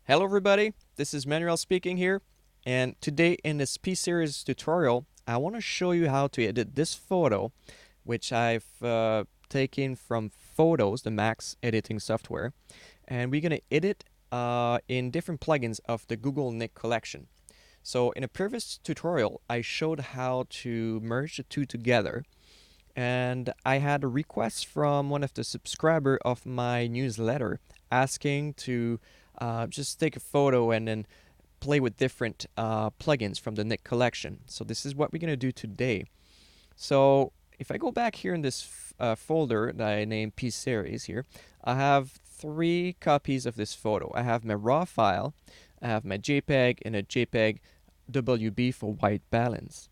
Hello everybody, this is Manuel speaking here, and today in this P-Series tutorial I want to show you how to edit this photo which I've taken from Photos, the Max editing software, and we're going to edit in different plugins of the Google Nik Collection. So in a previous tutorial I showed how to merge the two together, and I had a request from one of the subscriber of my newsletter asking to just take a photo and then play with different plugins from the Nik collection. So this is what we're going to do today. So if I go back here in this folder that I named P Series here, I have 3 copies of this photo. I have my raw file, I have my JPEG, and a JPEG WB for white balance.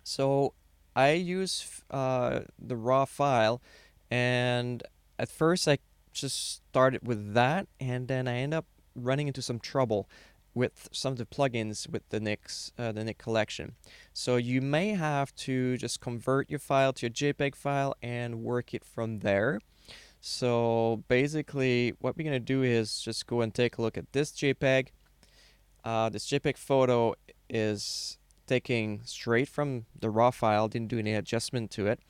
So I use the raw file, and at first I just started with that, and then I end up running into some trouble with some of the plugins with the Nik collection. So you may have to just convert your file to a JPEG file and work it from there. So basically what we're gonna do is just go and take a look at this JPEG. This JPEG photo is taking straight from the raw file, didn't do any adjustment to it.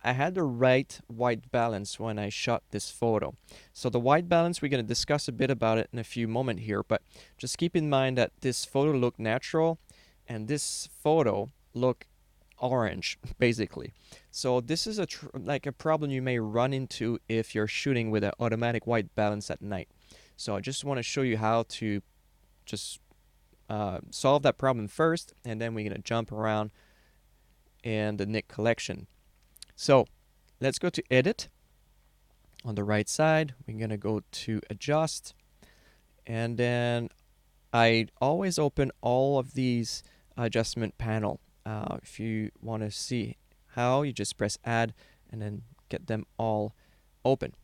I had the right white balance when I shot this photo. So the white balance, we're going to discuss a bit about it in a few moments here, but just keep in mind that this photo looked natural and this photo look orange basically. So this is like a problem you may run into if you're shooting with an automatic white balance at night. So I just want to show you how to just solve that problem first, and then we're going to jump around in the Nik collection. So let's go to Edit. On the right side, we're going to go to Adjust, and then I always open all of these adjustment panel. If you want to see how, you just press Add and then get them all open.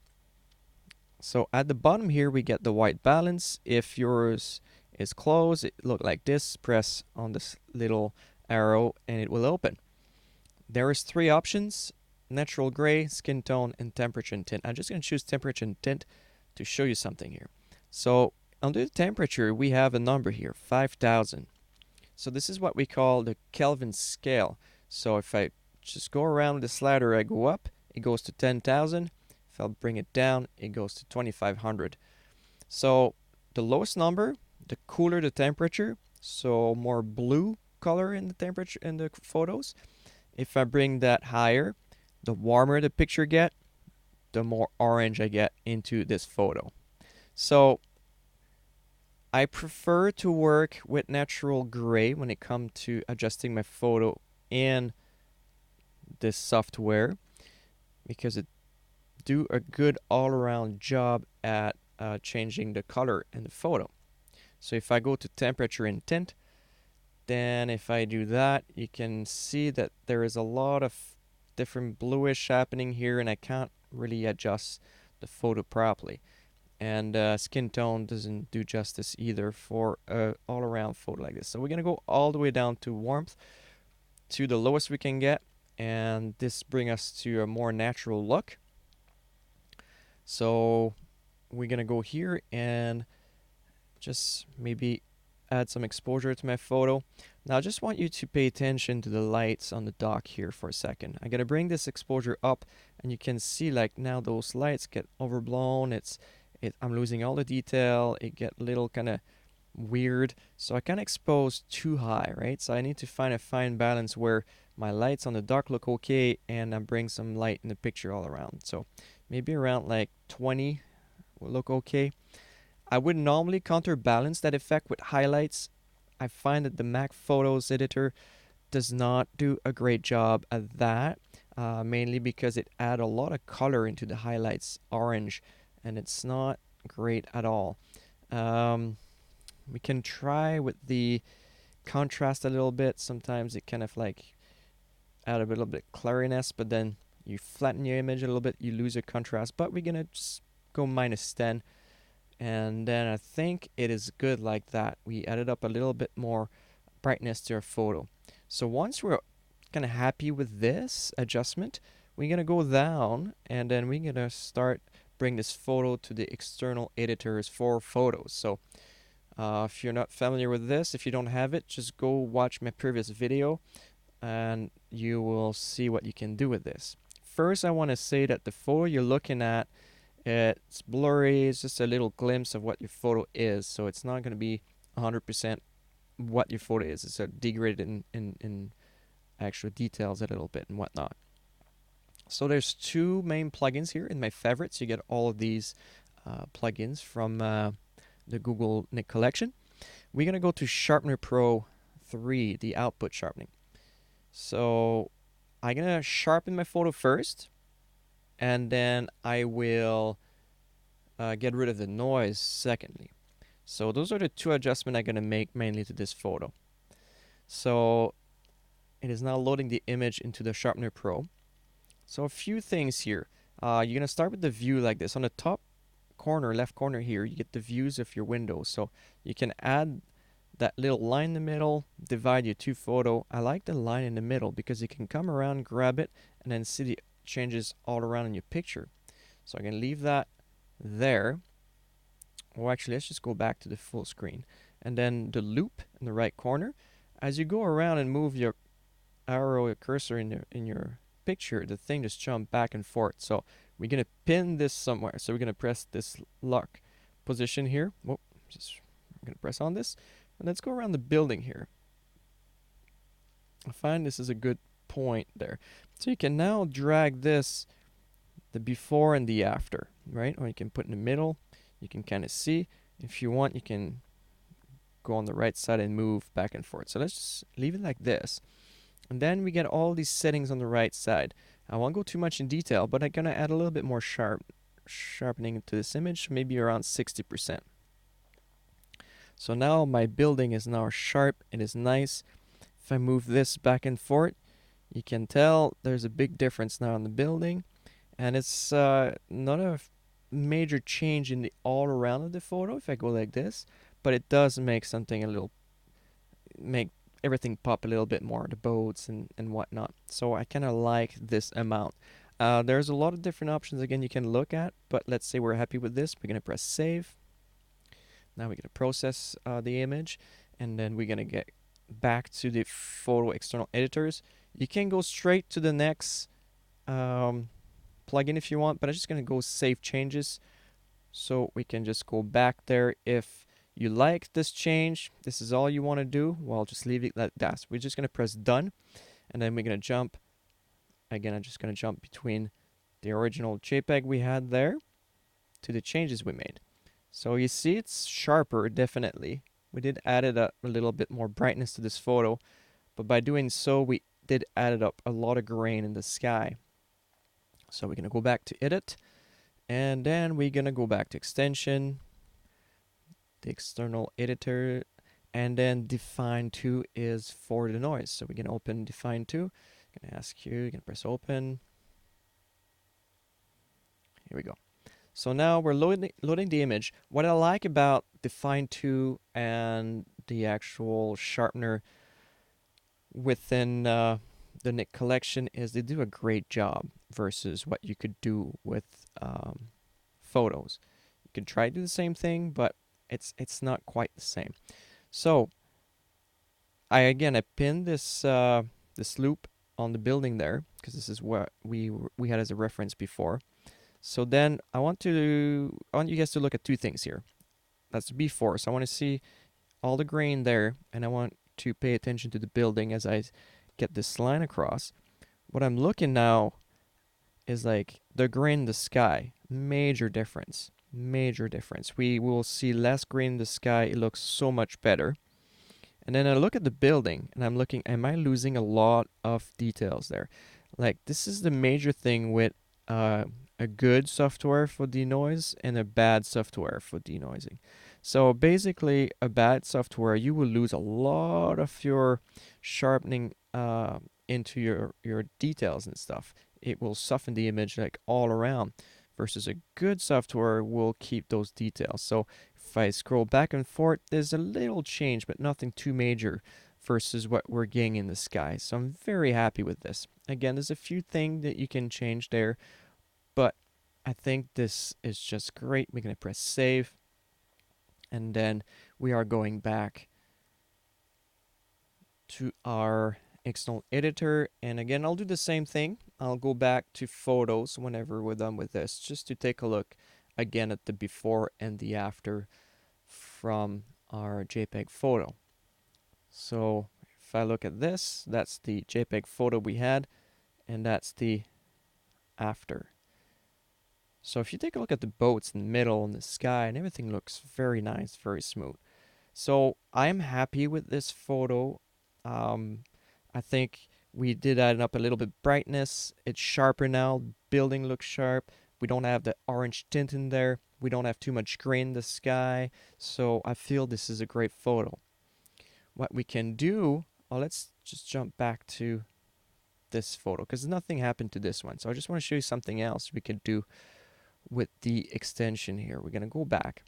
So at the bottom here we get the white balance. If yours is closed, it look like this. Press on this little arrow and it will open. There is 3 options: natural gray, skin tone, and temperature and tint. I'm just going to choose temperature and tint to show you something here. So under the temperature we have a number here, 5000. So this is what we call the Kelvin scale. So if I just go around the slider, I go up, it goes to 10,000. If I'll bring it down, it goes to 2500. So the lowest number, the cooler the temperature, so more blue color in the temperature in the photos. If I bring that higher, the warmer the picture get, the more orange I get into this photo. So I prefer to work with natural gray when it comes to adjusting my photo in this software, because it do a good all-around job at changing the color in the photo. So if I go to temperature and tint, then if I do that, you can see that there is a lot of different bluish happening here, and I can't really adjust the photo properly. And skin tone doesn't do justice either for a all-around photo like this. So we're gonna go all the way down to warmth, to the lowest we can get, and this brings us to a more natural look. So we're gonna go here and just maybe add some exposure to my photo. Now I just want you to pay attention to the lights on the dock here for a second. I'm gonna bring this exposure up, and you can see like now those lights get overblown. I'm losing all the detail. It get a little kind of weird. So I can't expose too high, right? So I need to find a fine balance where my lights on the dark look okay, and I bring some light in the picture all around. So maybe around like 20 will look okay. I would normally counterbalance that effect with highlights. I find that the Mac Photos editor does not do a great job at that, mainly because it adds a lot of color into the highlights, orange, and it's not great at all. We can try with the contrast a little bit. Sometimes it kind of like add a little bit clariness, but then you flatten your image a little bit, you lose your contrast. But we're gonna just go -10, and then I think it is good like that. We added up a little bit more brightness to our photo. So once we're kind of happy with this adjustment, we're gonna go down, and then we're gonna start bring this photo to the external editors for photos. So if you're not familiar with this, if you don't have it, just go watch my previous video and you will see what you can do with this. First, I want to say that the photo you're looking at, it's blurry. It's just a little glimpse of what your photo is, so it's not going to be 100% what your photo is. It's degraded in actual details a little bit and whatnot. So there's two main plugins here in my favorites. You get all of these plugins from the Google Nik Collection. We're going to go to Sharpener Pro 3, the output sharpening. So I'm going to sharpen my photo first, and then I will get rid of the noise secondly. So those are the two adjustments I'm going to make mainly to this photo. So it is now loading the image into the Sharpener Pro. So a few things here. You're going to start with the view like this. On the top corner, left corner here, you get the views of your windows. So you can add that little line in the middle, divide your two photo. I like the line in the middle because you can come around, grab it, and then see the changes all around in your picture. So I can leave that there. Or actually, let's just go back to the full screen. And then the loop in the right corner. As you go around and move your arrow, your cursor in your picture, the thing just jumps back and forth. So we're going to pin this somewhere. So we're going to press this lock position here. I'm going to press on this. And let's go around the building here. I find this is a good point there. So you can now drag this, the before and the after, right? Or you can put in the middle. You can kind of see. If you want, you can go on the right side and move back and forth. So let's just leave it like this. And then we get all these settings on the right side. I won't go too much in detail, but I'm going to add a little bit more sharpening to this image, maybe around 60%. So now my building is now sharp. It is nice. If I move this back and forth, you can tell there's a big difference now in the building. And it's not a major change in the all around of the photo if I go like this, but it does make something make everything pop a little bit more, the boats and whatnot. So I kind of like this amount. There's a lot of different options again you can look at, but let's say we're happy with this. We're going to press save. Now we're going to process the image, and then we're going to get back to the photo external editors. You can go straight to the next plugin if you want, but I'm just going to go save changes. So we can just go back there. If you like this change, this is all you want to do, well, just leave it like that. So we're just going to press done, and then we're going to jump. Again, I'm just going to jump between the original JPEG we had there to the changes we made. So you see it's sharper, definitely. We did add it a little bit more brightness to this photo, but by doing so, we did add up a lot of grain in the sky. So we're going to go back to edit, and then we're going to go back to extension, the external editor, and then define to is for the noise. So we can open define to. I'm going to ask you, you can press open. Here we go. So now we're loading the image. What I like about define to and the actual sharpener within the Nik Collection is they do a great job versus what you could do with photos. You can try to do the same thing, but it's not quite the same. So I pinned this this loop on the building there because this is what we had as a reference before. So then I want you guys to look at two things here. That's before. So I want to see all the grain there, and I want to pay attention to the building as I get this line across. What I'm looking now is like the grain in the sky. Major difference. Major difference. We will see less grain in the sky. It looks so much better. And then I look at the building, and I'm looking, am I losing a lot of details there? Like, this is the major thing with a good software for denoise and a bad software for denoising. So basically, a bad software, you will lose a lot of your sharpening into your details and stuff. It will soften the image like all around, versus a good software will keep those details. So if I scroll back and forth, there's a little change, but nothing too major versus what we're getting in the sky. So I'm very happy with this. Again, there's a few things that you can change there, but I think this is just great. We're going to press save, and then we are going back to our external editor. And again, I'll do the same thing. I'll go back to photos whenever we're done with this, just to take a look again at the before and the after from our JPEG photo. So if I look at this, that's the JPEG photo we had, and that's the after. So if you take a look at the boats in the middle and the sky, and everything looks very nice, very smooth. So I'm happy with this photo. I think we did add up a little bit brightness. It's sharper now. Building looks sharp. We don't have the orange tint in there. We don't have too much gray in the sky. So I feel this is a great photo. What we can do, well, let's just jump back to this photo because nothing happened to this one. So I just want to show you something else we could do with the extension here. We're going to go back.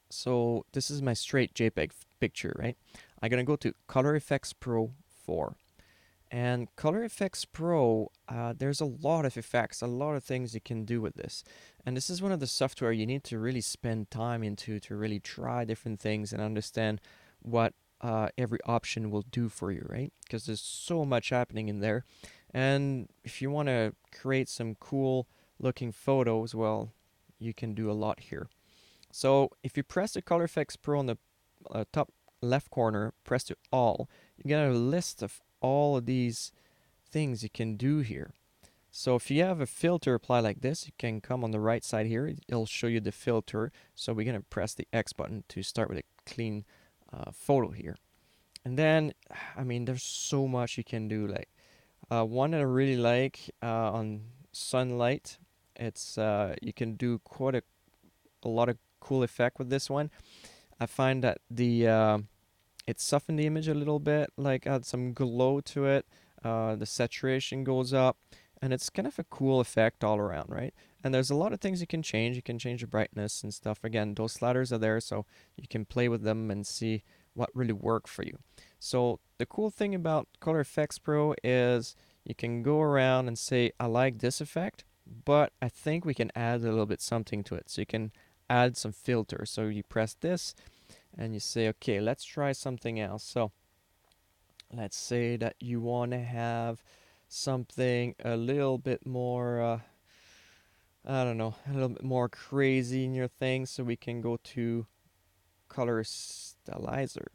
So this is my straight JPEG picture, right? I'm going to go to Color Effects Pro 4. And Color Effects Pro, there's a lot of effects, a lot of things you can do with this. And this is one of the software you need to really spend time into to really try different things and understand what every option will do for you, right? Because there's so much happening in there. And if you want to create some cool looking photos, well, you can do a lot here. So if you press the Color Effects Pro on the top left corner, press to all, you get a list of all of these things you can do here. So if you have a filter apply like this, you can come on the right side here. It'll show you the filter. So we're going to press the X button to start with a clean photo here. And then, I mean, there's so much you can do. Like one that I really like on sunlight, it's you can do quite a lot of cool effect with this one. I find that the it softened the image a little bit, like add some glow to it. The saturation goes up, and it's kind of a cool effect all around, right? And there's a lot of things you can change. You can change the brightness and stuff. Again, those sliders are there, so you can play with them and see what really work for you. So the cool thing about Color Effects Pro is you can go around and say, I like this effect, but I think we can add a little bit something to it. So you can add some filter. So you press this and you say, okay, let's try something else. So let's say that you want to have something a little bit more, I don't know, a little bit more crazy in your thing. So we can go to color stylizer.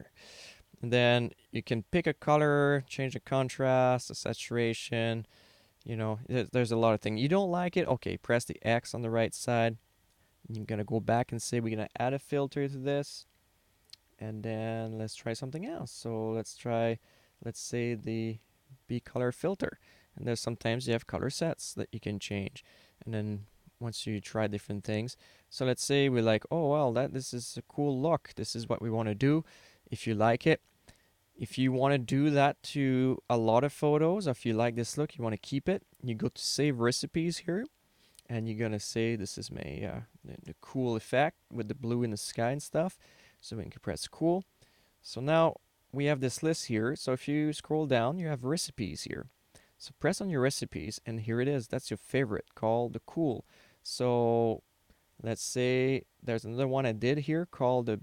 And then you can pick a color, change the contrast, the saturation. You know, there's a lot of things. You don't like it? Okay, press the X on the right side. You're going to go back and say we're going to add a filter to this. And then let's try something else. So let's try, let's say the B color filter. And there's sometimes you have color sets that you can change. And then once you try different things. So let's say we're like, oh, well, this is a cool look. This is what we want to do. If you like it, if you want to do that to a lot of photos, if you like this look, you want to keep it, you go to save recipes here. And you're going to say, this is my the cool effect with the blue in the sky and stuff. So we can press cool. So now we have this list here. So if you scroll down, you have recipes here. So press on your recipes, and here it is. That's your favorite, called the cool. So let's say there's another one I did here called the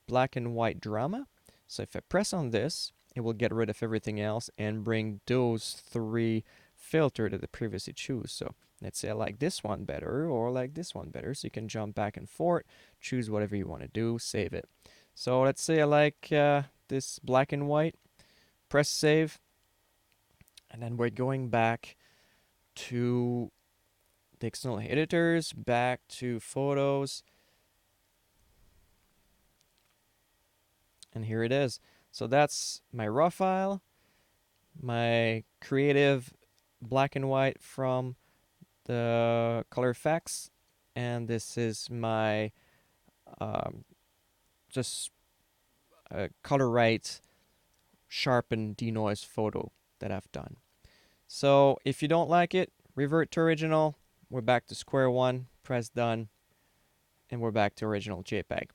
black and white drama. So if I press on this, it will get rid of everything else and bring those three filters that I previously choose. So let's say I like this one better or like this one better. So you can jump back and forth, choose whatever you want to do, save it. So let's say I like this black and white. Press save. And then we're going back to the external editors, back to photos. And here it is. So that's my raw file, my creative black and white from the color effects, and this is my just color right sharpen denoise photo that I've done. So if you don't like it, revert to original. We're back to square one, press done, and we're back to original JPEG.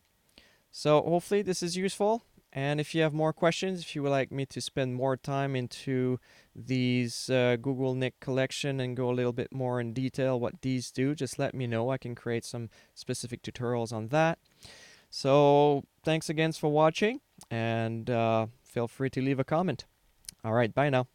So hopefully this is useful, And if you have more questions, if you would like me to spend more time into these Google Nik Collection and go a little bit more in detail what these do, just let me know. I can create some specific tutorials on that. So thanks again for watching, and feel free to leave a comment. All right, bye now.